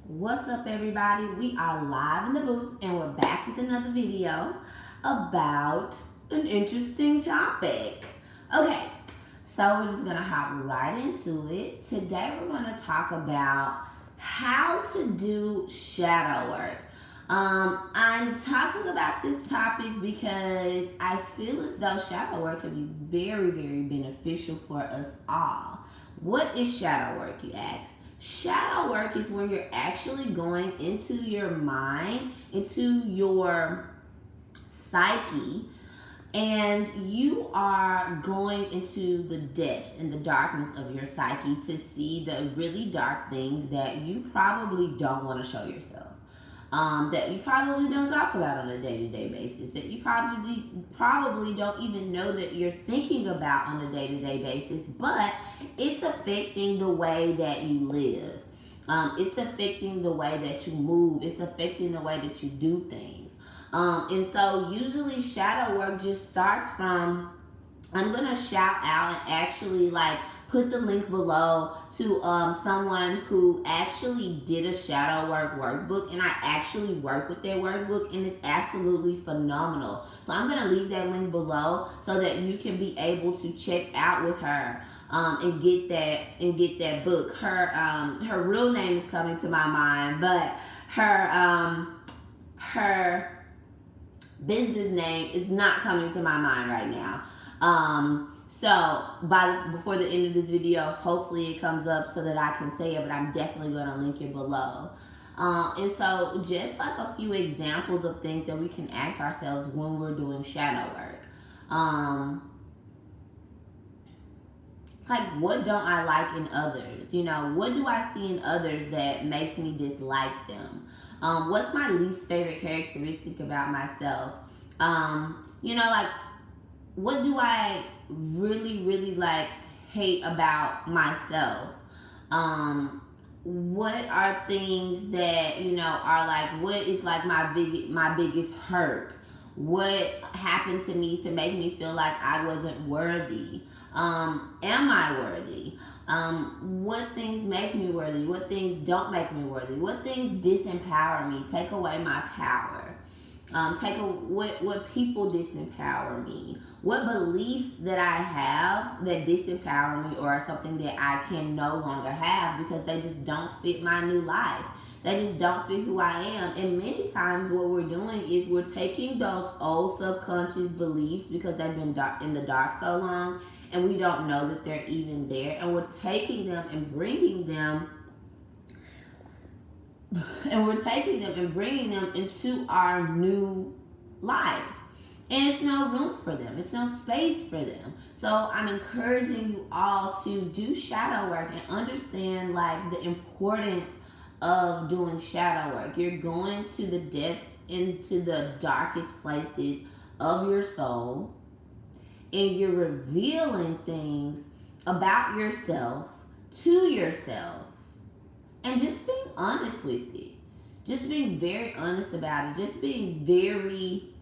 What's up, everybody? We are live in the booth and we're back with another video about an interesting topic. Okay, so we're just gonna hop right into it. Today we're gonna talk about how to do shadow work. I'm talking about this topic because I feel as though shadow work can be very, very beneficial for us all. What is shadow work, you ask? Shadow work is when you're actually going into your mind, into your psyche, and you are going into the depths and the darkness of your psyche to see the really dark things that you probably don't want to show yourself. That you probably don't talk about on a day-to-day basis, that you probably don't even know that you're thinking about on a day-to-day basis, but it's affecting the way that you live. It's affecting the way that you move. It's affecting the way that you do things. And so usually shadow work just starts from, I'm going to shout out and actually put the link below to someone who actually did a shadow work workbook, and I actually work with their workbook, and it's absolutely phenomenal. So I'm going to leave that link below so that you can be able to check out with her and get that book. Her real name is coming to my mind, but her business name is not coming to my mind right now. So before the end of this video, hopefully it comes up so that I can say it, but I'm definitely going to link it below. And so just like a few examples of things that we can ask ourselves when we're doing shadow work. Like, what don't I like in others? You know, what do I see in others that makes me dislike them? What's my least favorite characteristic about myself? You know, like, what do I really, really hate about myself? What are things that, you know, are what is my biggest hurt? What happened to me to make me feel like I wasn't worthy? Am I worthy? What things make me worthy? What things don't make me worthy? What things disempower me, take away my power? What people disempower me? What beliefs that I have that disempower me or are something that I can no longer have because they just don't fit my new life. They just don't fit who I am. And many times what we're doing is we're taking those old subconscious beliefs because they've been in the dark so long and we don't know that they're even there. And we're taking them and bringing them into our new life. And it's no room for them. It's no space for them. So I'm encouraging you all to do shadow work and understand the importance of doing shadow work. You're going to the depths, into the darkest places of your soul, and you're revealing things about yourself to yourself, and just being honest with it. Just being very honest about it. Just being very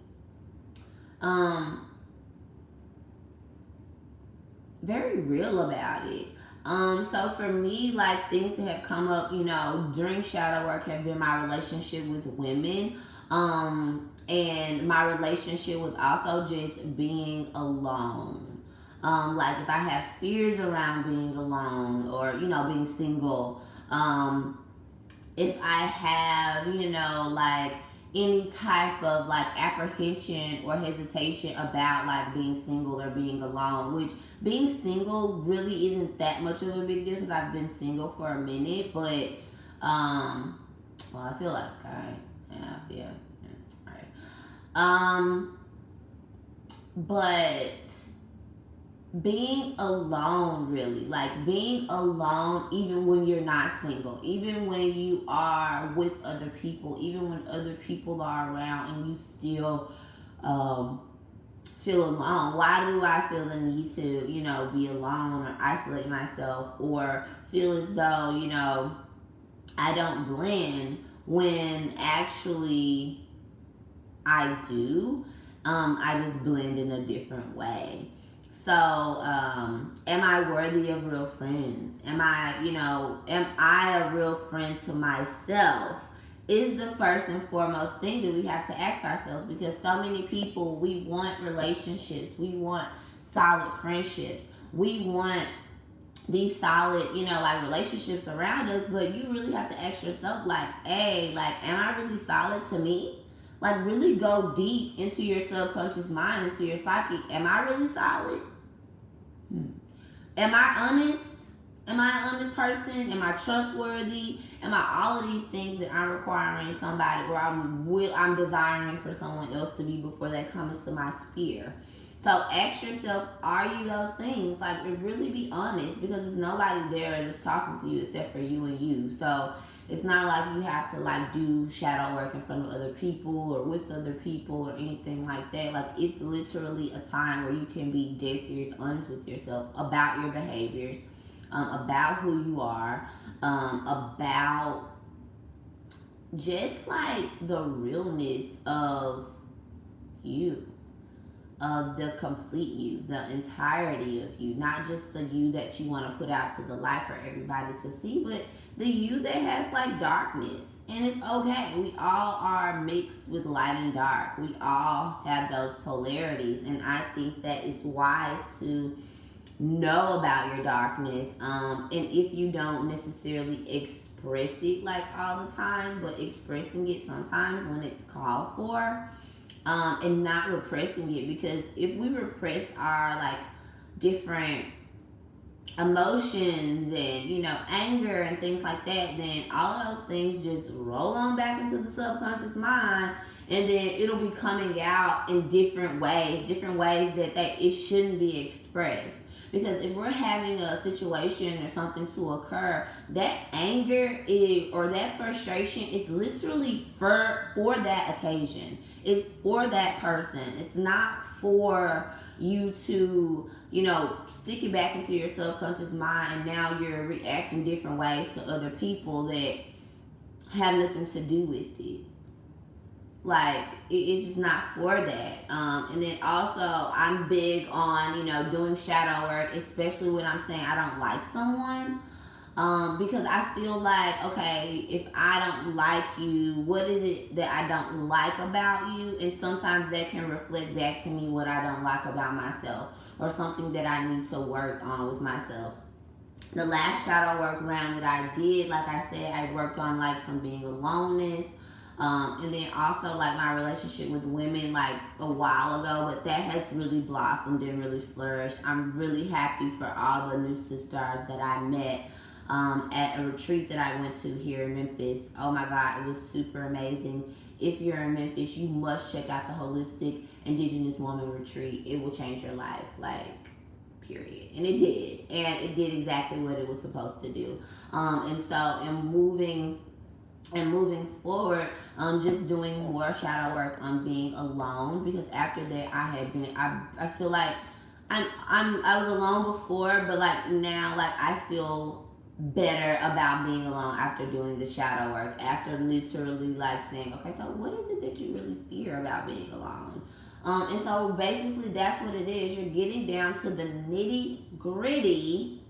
very real about it. So for me, things that have come up, you know, during shadow work have been my relationship with women, and my relationship with also just being alone. If I have fears around being alone or, you know, being single, if I have, you know, any type of apprehension or hesitation about being single or being alone, which being single really isn't that much of a big deal because I've been single for a minute, but well, I feel like I have, yeah, all right. But being alone, really, being alone, even when you're not single, even when you are with other people, even when other people are around and you still feel alone. Why do I feel the need to, you know, be alone or isolate myself or feel as though, you know, I don't blend when actually I do? I just blend in a different way. So, am I worthy of real friends? Am I a real friend to myself? Is the first and foremost thing that we have to ask ourselves, because so many people, we want relationships, we want solid friendships, we want these solid, like relationships around us, but you really have to ask yourself, like, hey, like, am I really solid to me? Like, really go deep into your subconscious mind, into your psyche. Am I really solid? Am I honest? Am I an honest person? Am I trustworthy? Am I all of these things that I'm requiring somebody, or I'm desiring for someone else to be before they come into my sphere? So ask yourself, are you those things? Like, really be honest, because there's nobody there just talking to you except for you and you. So it's not like you have to like do shadow work in front of other people or with other people or anything like that. Like, it's literally a time where you can be dead serious, honest with yourself about your behaviors, about who you are, about just like the realness of you, of the complete you, the entirety of you, not just the you that you want to put out to the light for everybody to see, but the you that has like darkness. And it's okay. We all are mixed with light and dark. We all have those polarities. And I think that it's wise to know about your darkness. And if you don't necessarily express it like all the time, but expressing it sometimes when it's called for, and not repressing it. Because if we repress our like different emotions and anger and things like that, then all of those things just roll on back into the subconscious mind, and then it'll be coming out in different ways that it shouldn't be expressed. Because if we're having a situation or something to occur, that anger or that frustration is literally for that occasion. It's for that person. It's not for you to, stick it back into your subconscious mind, and now you're reacting different ways to other people that have nothing to do with it. Like, it's just not for that. And then also, I'm big on, doing shadow work, especially when I'm saying I don't like someone. Because I feel like, okay, if I don't like you, what is it that I don't like about you? And sometimes that can reflect back to me what I don't like about myself, or something that I need to work on with myself. The last shadow work round that I did, like I said, I worked on like some being aloneness. And then also like my relationship with women like a while ago, but that has really blossomed and really flourished. I'm really happy for all the new sisters that I met at a retreat that I went to here in Memphis. Oh my God, it was super amazing. If you're in Memphis, you must check out the Holistic Indigenous Woman Retreat. It will change your life, like, period. And it did. And it did exactly what it was supposed to do. And so in moving forward, just doing more shadow work on being alone, because after that I feel like I was alone before, but like now, like I feel better about being alone after doing the shadow work, after literally like saying, okay, so what is it that you really fear about being alone? And so basically that's what it is. You're getting down to the nitty gritty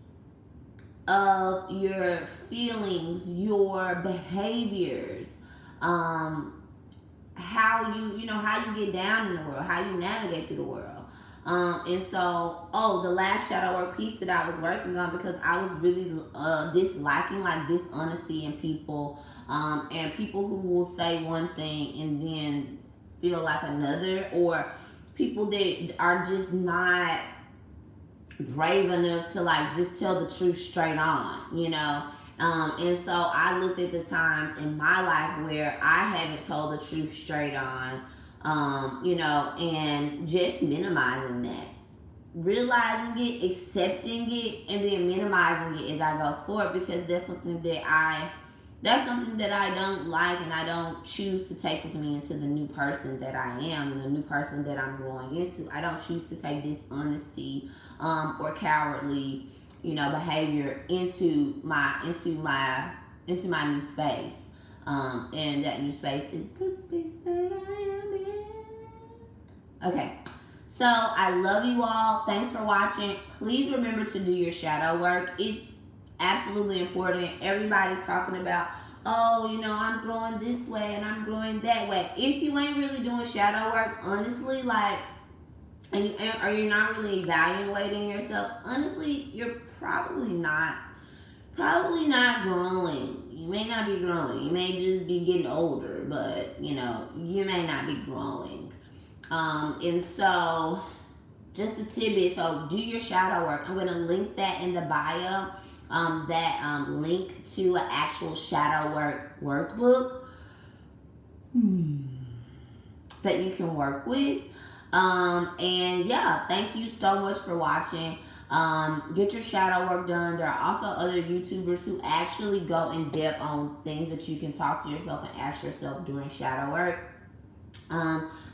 of your feelings, your behaviors, how you get down in the world, how you navigate through the world. And so, the last shadow work piece that I was working on, because I was really disliking like dishonesty in people, and people who will say one thing and then feel like another, or people that are just not brave enough to like just tell the truth straight on, and so I looked at the times in my life where I haven't told the truth straight on, and just minimizing that, realizing it, accepting it, and then minimizing it as I go forward, because that's something that I don't like, and I don't choose to take with me into the new person that I am and the new person that I'm growing into. I don't choose to take dishonesty or cowardly, behavior into my new space. And that new space is the space that I am in. Okay. So I love you all. Thanks for watching. Please remember to do your shadow work. It's absolutely important. Everybody's talking about, oh, you know, I'm growing this way and I'm growing that way. If you ain't really doing shadow work, honestly, like, or you're not really evaluating yourself, honestly, you're probably not growing. You may not be growing. You may just be getting older, but you know, you may not be growing. And so just a tidbit, so do your shadow work. I'm going to link that in the bio, that link to an actual shadow work workbook that you can work with. And yeah, thank you so much for watching. Get your shadow work done. There are also other YouTubers who actually go in depth on things that you can talk to yourself and ask yourself during shadow work.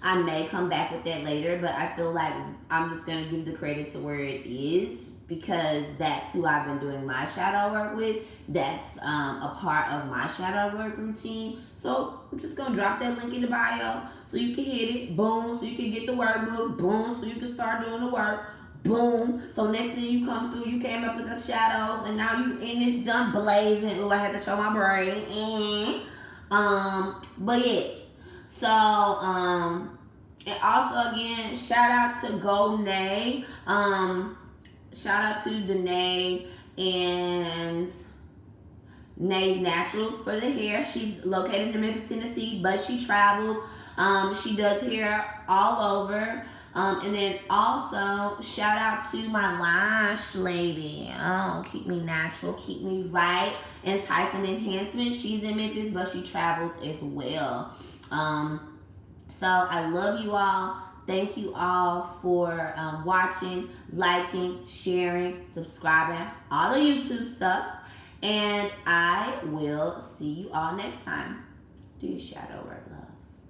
I may come back with that later, but I feel like I'm just going to give the credit to where it is, because that's who I've been doing my shadow work with. That's a part of my shadow work routine. So I'm just going to drop that link in the bio so you can hit it. Boom. So you can get the workbook. Boom. So you can start doing the work. Boom. So next thing you come through, you came up with the shadows, and now you in this jump blazing. Ooh, I had to show my brain. But yes. So, and also again, shout out to Nay. Shout out to Danae and Nay's Naturals for the hair. She's located in Memphis, Tennessee, but she travels. She does hair all over. And then also shout out to my lash lady. Oh, keep me natural, keep me right. And Tyson Enhancement. She's in Memphis, but she travels as well. So I love you all. Thank you all for watching, liking, sharing, subscribing, all the YouTube stuff. And I will see you all next time. Do your shadow work, loves.